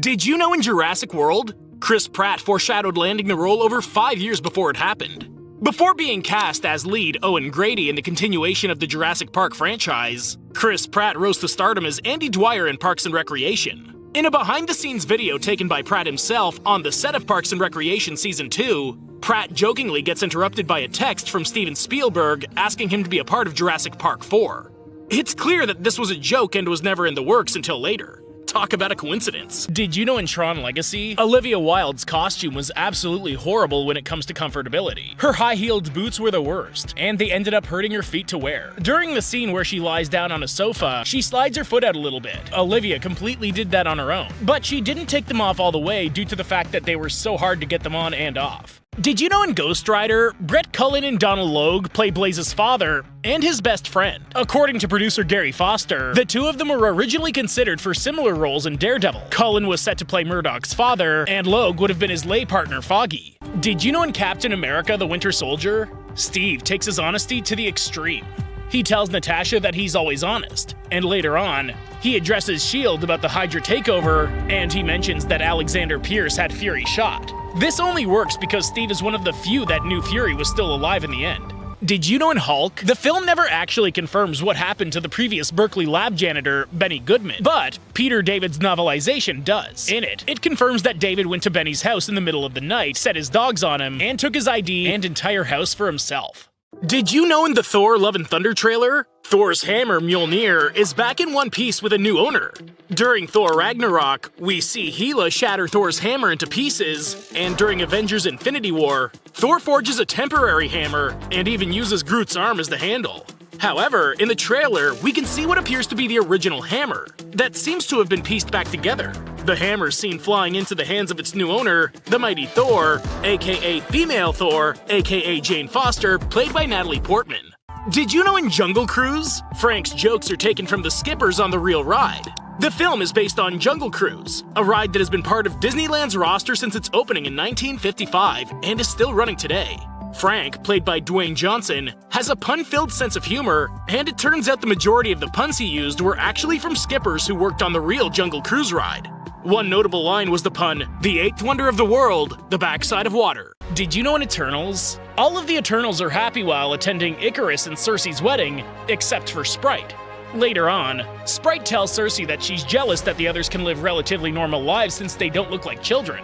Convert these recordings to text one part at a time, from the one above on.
Did you know in Jurassic World, Chris Pratt foreshadowed landing the role over 5 years before it happened? Before being cast as lead Owen Grady in the continuation of the Jurassic Park franchise, Chris Pratt rose to stardom as Andy Dwyer in Parks and Recreation. In a behind-the-scenes video taken by Pratt himself on the set of Parks and Recreation Season 2, Pratt jokingly gets interrupted by a text from Steven Spielberg asking him to be a part of Jurassic Park 4. It's clear that this was a joke and was never in the works until later. Talk about a coincidence. Did you know in TRON Legacy, Olivia Wilde's costume was absolutely horrible when it comes to comfortability. Her high-heeled boots were the worst, and they ended up hurting her feet to wear. During the scene where she lies down on a sofa, she slides her foot out a little bit. Olivia completely did that on her own, but she didn't take them off all the way due to the fact that they were so hard to get them on and off. Did you know in Ghost Rider, Brett Cullen and Donald Logue play Blaze's father and his best friend? According to producer Gary Foster, the two of them were originally considered for similar roles in Daredevil. Cullen was set to play Murdoch's father, and Logue would have been his lay partner Foggy. Did you know in Captain America: The Winter Soldier, Steve takes his honesty to the extreme? He tells Natasha that he's always honest, and later on, he addresses S.H.I.E.L.D. about the Hydra takeover, and he mentions that Alexander Pierce had Fury shot. This only works because Steve is one of the few that knew Fury was still alive in the end. Did you know in Hulk, the film never actually confirms what happened to the previous Berkeley lab janitor, Benny Goodman, but Peter David's novelization does. In it, it confirms that David went to Benny's house in the middle of the night, set his dogs on him, and took his ID and entire house for himself. Did you know in the Thor Love and Thunder trailer, Thor's hammer Mjolnir is back in one piece with a new owner? During Thor Ragnarok, we see Hela shatter Thor's hammer into pieces, and during Avengers Infinity War, Thor forges a temporary hammer and even uses Groot's arm as the handle. However, in the trailer, we can see what appears to be the original hammer that seems to have been pieced back together. The hammer is seen flying into the hands of its new owner, the mighty Thor, aka female Thor, aka Jane Foster, played by Natalie Portman. Did you know in Jungle Cruise, Frank's jokes are taken from the skippers on the real ride? The film is based on Jungle Cruise, a ride that has been part of Disneyland's roster since its opening in 1955 and is still running today. Frank, played by Dwayne Johnson, has a pun-filled sense of humor, and it turns out the majority of the puns he used were actually from skippers who worked on the real Jungle Cruise ride. One notable line was the pun, "The eighth wonder of the world, the backside of water." Did you know in Eternals? All of the Eternals are happy while attending Icarus and Cersei's wedding, except for Sprite. Later on, Sprite tells Cersei that she's jealous that the others can live relatively normal lives since they don't look like children.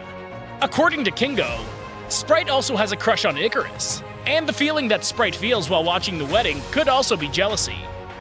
According to Kingo, Sprite also has a crush on Icarus, and the feeling that Sprite feels while watching the wedding could also be jealousy.